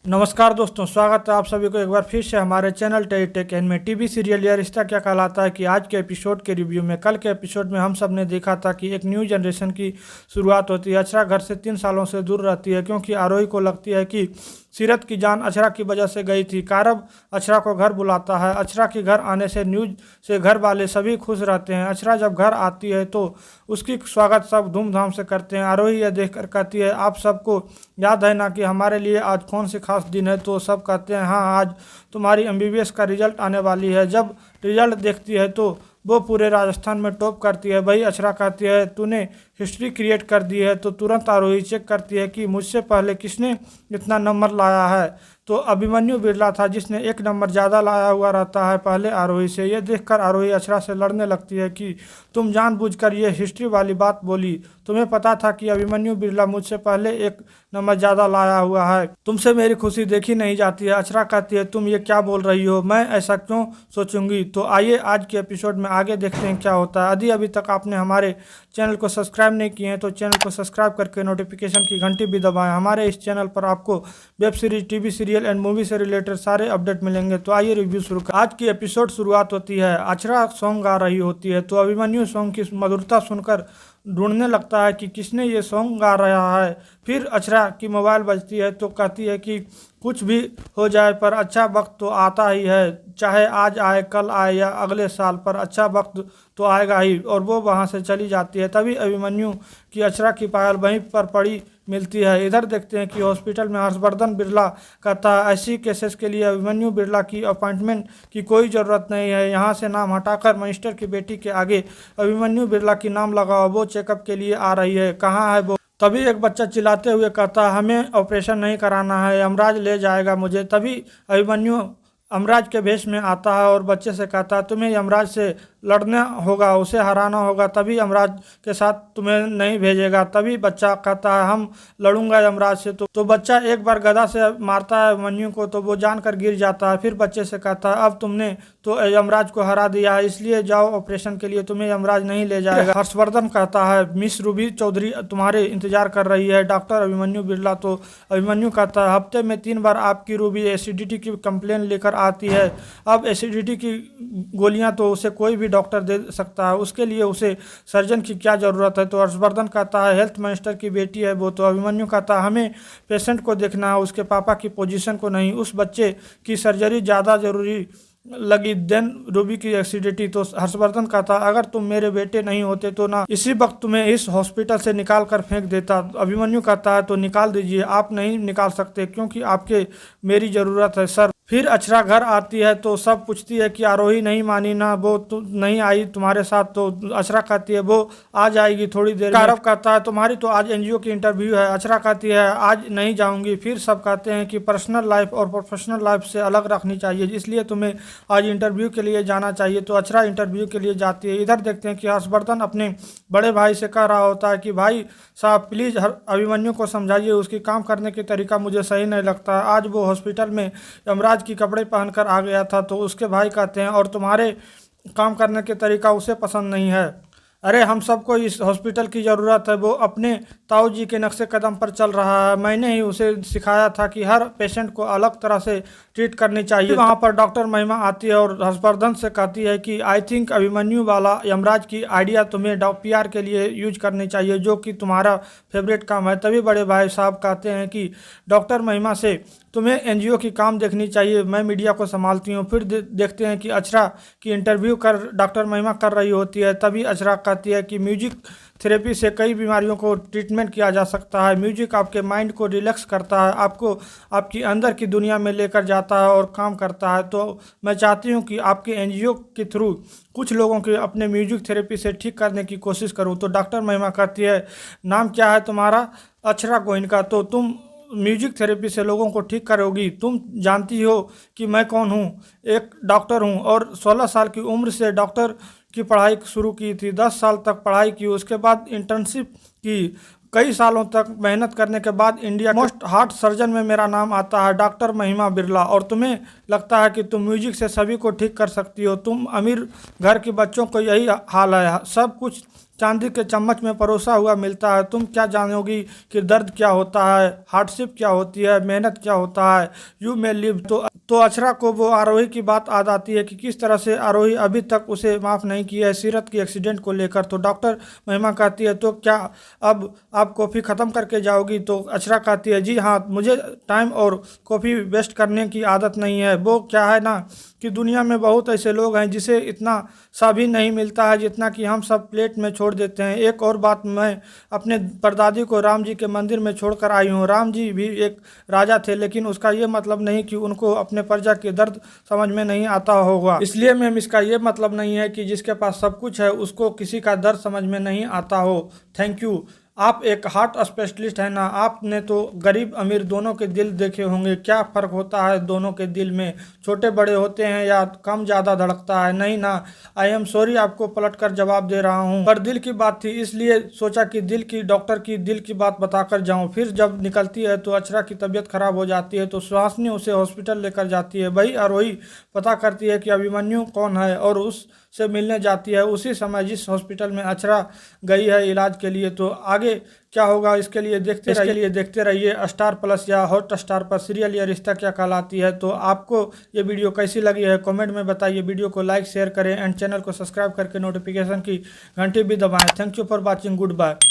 नमस्कार दोस्तों, स्वागत है आप सभी को एक बार फिर से हमारे चैनल टेक एन में। टीवी सीरियल यह रिश्ता क्या कहलाता है कि आज के एपिसोड के रिव्यू में, कल के एपिसोड में हम सब ने देखा था कि एक न्यू जनरेशन की शुरुआत होती है। अक्षरा घर से 3 सालों से दूर रहती है क्योंकि आरोही को लगती है कि सीरत की जान अक्षरा की वजह से गई थी। कारब अक्षरा को घर बुलाता है। अक्षरा के घर आने से न्यूज से घर वाले सभी खुश रहते हैं। अक्षरा जब घर आती है तो उसकी स्वागत सब धूमधाम से करते हैं। आरोही यह देखकर कहती है, आप सबको याद है ना कि हमारे लिए आज कौन सी खास दिन है? तो सब कहते हैं, हाँ, आज तुम्हारी एमबीबीएस का रिजल्ट आने वाली है। जब रिजल्ट देखती है तो वो पूरे राजस्थान में टॉप करती है। वही अक्षरा कहती है, तूने हिस्ट्री क्रिएट कर दी है। तो तुरंत आरोही चेक करती है कि मुझसे पहले किसने इतना नंबर लाया है। तो अभिमन्यु बिरला था जिसने 1 नंबर ज़्यादा लाया हुआ रहता है पहले आरोही से। ये देखकर आरोही अक्षरा से लड़ने लगती है कि तुम जानबूझकर ये हिस्ट्री वाली बात बोली। तुम्हें पता था कि अभिमन्यु बिरला मुझसे पहले 1 नंबर ज़्यादा लाया हुआ है। तुमसे मेरी खुशी देखी नहीं जाती है। अक्षरा कहती है, तुम ये क्या बोल रही हो? मैं ऐसा क्यों सोचूंगी? तो आइए आज के एपिसोड में आगे देखते हैं क्या होता है। यदि अभी तक आपने हमारे चैनल को सब्सक्राइब नहीं किए हैं तो चैनल को सब्सक्राइब करके नोटिफिकेशन की घंटी भी दबाएं। हमारे इस चैनल पर आपको web series, TV serial and movie से रिलेटेड सारे अपडेट मिलेंगे। तो आइए रिव्यू शुरू कर। आज की एपिसोड शुरुआत होती है। अक्षरा सॉन्ग गा रही होती है तो अभिमन्यु सॉन्ग की मधुरता सुनकर ढूंढने लगता है कि किसने ये सॉन्ग गा रहा है। फिर अक्षरा की मोबाइल बजती है तो कहती है कि कुछ भी हो जाए पर अच्छा वक्त तो आता ही है, चाहे आज आए, कल आए या अगले साल, पर अच्छा वक्त तो आएगा ही। और वो वहाँ से चली जाती है। तभी अभिमन्यु की अक्षरा की पायल वहीं पर पड़ी मिलती है। इधर देखते हैं कि हॉस्पिटल में हर्षवर्धन बिरला कहता है, ऐसी केसेस के लिए अभिमन्यु बिरला की अपॉइंटमेंट की कोई ज़रूरत नहीं है। यहाँ से नाम हटाकर मिनिस्टर की बेटी के आगे अभिमन्यु बिरला की नाम लगाओ, वो चेकअप के लिए आ रही है। कहाँ है वो? तभी एक बच्चा चिल्लाते हुए कहता है, हमें ऑपरेशन नहीं कराना है, यमराज ले जाएगा मुझे। तभी अभिमन्यु यमराज के भेष में आता है और बच्चे से कहता है, तुम्हें यमराज से लड़ना होगा, उसे हराना होगा, तभी यमराज के साथ तुम्हें नहीं भेजेगा। तभी बच्चा कहता है, हम लड़ूंगा यमराज से। तो बच्चा एक बार गदा से मारता है अभिमन्यु को तो वो जानकर गिर जाता है। फिर बच्चे से कहता है, अब तुमने तो यमराज को हरा दिया है, इसलिए जाओ ऑपरेशन के लिए, तुम्हें यमराज नहीं ले जाएगा। हर्षवर्धन कहता है, मिस रूबी चौधरी तुम्हारे इंतजार कर रही है, डॉक्टर अभिमन्यु बिरला। तो अभिमन्यु कहता है, हफ्ते में 3 बार आपकी रूबी एसिडिटी की कंप्लेन लेकर आती है। अब एसिडिटी की गोलियां तो उसे कोई भी डॉक्टर दे सकता है, उसके लिए उसे सर्जन की क्या ज़रूरत है? तो हर्षवर्धन कहता है, हेल्थ मिनिस्टर की बेटी है वो। तो अभिमन्यु कहता है, हमें पेशेंट को देखना है, उसके पापा की पोजीशन को नहीं। उस बच्चे की सर्जरी ज़्यादा ज़रूरी लगी देन रूबी की एसिडिटी। तो हर्षवर्धन कहता, अगर तुम मेरे बेटे नहीं होते तो ना इसी वक्त तुम्हें इस हॉस्पिटल से निकाल कर फेंक देता। अभिमन्यु कहता है, तो निकाल दीजिए। आप नहीं निकाल सकते क्योंकि आपके मेरी ज़रूरत है सर। फिर अक्षरा घर आती है तो सब पूछती है कि आरोही नहीं मानी ना, वो तो नहीं आई तुम्हारे साथ। तो अक्षरा कहती है, वो आ जाएगी थोड़ी देर में। कारव कहता है, तुम्हारी तो आज एनजीओ की इंटरव्यू है। अक्षरा कहती है, आज नहीं जाऊंगी। फिर सब कहते हैं कि पर्सनल लाइफ और प्रोफेशनल लाइफ से अलग रखनी चाहिए, इसलिए तुम्हें आज इंटरव्यू के लिए जाना चाहिए। तो अक्षरा इंटरव्यू के लिए जाती है। इधर देखते हैं कि हर्षवर्धन अपने बड़े भाई से कह रहा होता है कि भाई साहब प्लीज़ अभिमन्यु को समझाइए, उसकी काम करने की तरीका मुझे सही नहीं लगता। आज वो हॉस्पिटल में यमराज की कपड़े पहनकर आ गया था। तो उसके भाई कहते हैं, और तुम्हारे काम करने के तरीका उसे पसंद नहीं है। अरे हम सबको इस हॉस्पिटल की ज़रूरत है, वो अपने ताऊ जी के नक्शे कदम पर चल रहा है। मैंने ही उसे सिखाया था कि हर पेशेंट को अलग तरह से ट्रीट करनी चाहिए। वहाँ पर डॉक्टर महिमा आती है और हर्षवर्धन से कहती है कि आई थिंक अभिमन्यु वाला यमराज की आइडिया तुम्हें पीआर के लिए यूज करनी चाहिए, जो कि तुम्हारा फेवरेट काम है। तभी बड़े भाई साहब कहते हैं कि डॉक्टर महिमा से तुम्हें एनजीओ की काम देखनी चाहिए, मैं मीडिया को संभालती हूँ। फिर देखते हैं कि अक्षरा की इंटरव्यू कर डॉक्टर महिमा कर रही होती है। तभी अक्षरा कहती है कि म्यूजिक थेरेपी से कई बीमारियों को ट्रीटमेंट किया जा सकता है। म्यूजिक आपके माइंड को रिलैक्स करता है, आपको आपकी अंदर की दुनिया में लेकर जाता है और काम करता है। तो मैं चाहती हूँ कि आपके एनजीओ के थ्रू कुछ लोगों के अपने म्यूजिक थेरेपी से ठीक करने की कोशिश करूँ। तो डॉक्टर महिमा कहती है, नाम क्या है तुम्हारा? अक्षरा गोयनका। तो तुम म्यूजिक थेरेपी से लोगों को ठीक करोगी? तुम जानती हो कि मैं कौन हूँ? एक डॉक्टर हूँ और 16 साल की उम्र से डॉक्टर की पढ़ाई शुरू की थी। 10 साल तक पढ़ाई की, उसके बाद इंटर्नशिप की, कई सालों तक मेहनत करने के बाद इंडिया मोस्ट हार्ट सर्जन में मेरा नाम आता है, डॉक्टर महिमा बिरला। और तुम्हें लगता है कि तुम म्यूजिक से सभी को ठीक कर सकती हो। तुम अमीर घर के बच्चों को यही हाल है, सब कुछ चांदी के चम्मच में परोसा हुआ मिलता है। तुम क्या जानोगी कि दर्द क्या होता है, हार्डशिप क्या होती है, मेहनत क्या होता है। You may live. तो अक्षरा को वो आरोही की बात याद आती है कि किस तरह से आरोही अभी तक उसे माफ़ नहीं किया है सीरत की एक्सीडेंट को लेकर। तो डॉक्टर महिमा कहती है, तो क्या अब आप कॉफ़ी ख़त्म करके जाओगी? तो अक्षरा कहती है, जी हाँ, मुझे टाइम और कॉफ़ी वेस्ट करने की आदत नहीं है। वो क्या है ना कि दुनिया में बहुत ऐसे लोग हैं जिसे इतना सा भी नहीं मिलता है जितना कि हम सब प्लेट में छोड़ देते हैं। एक और बात, मैं अपने परदादी को राम जी के मंदिर में छोड़कर आई हूँ। राम जी भी एक राजा थे, लेकिन उसका ये मतलब नहीं कि उनको अपने प्रजा के दर्द समझ में नहीं आता होगा। इसलिए मैम, इसका ये मतलब नहीं है कि जिसके पास सब कुछ है उसको किसी का दर्द समझ में नहीं आता हो। Thank you. आप एक हार्ट स्पेशलिस्ट हैं ना, आपने तो गरीब अमीर दोनों के दिल देखे होंगे। क्या फ़र्क होता है दोनों के दिल में? छोटे बड़े होते हैं या कम ज़्यादा धड़कता है? नहीं ना। आई एम सॉरी, आपको पलट कर जवाब दे रहा हूँ, पर दिल की बात थी इसलिए सोचा कि दिल की डॉक्टर की दिल की बात बताकर जाऊँ। फिर जब निकलती है तो अक्षरा की तबीयत खराब हो जाती है, तो सुहासिनी उसे हॉस्पिटल लेकर जाती है। वही आरोही पता करती है कि अभिमन्यु कौन है और उससे मिलने जाती है उसी समय जिस हॉस्पिटल में अक्षरा गई है इलाज के लिए। तो आगे क्या होगा इसके लिए देखते रहिए स्टार प्लस या हॉट स्टार पर सीरियल ये रिश्ता क्या कहलाती है। तो आपको ये वीडियो कैसी लगी है कमेंट में बताइए। वीडियो को लाइक शेयर करें एंड चैनल को सब्सक्राइब करके नोटिफिकेशन की घंटी भी दबाएं। Thank you for watching. Good bye.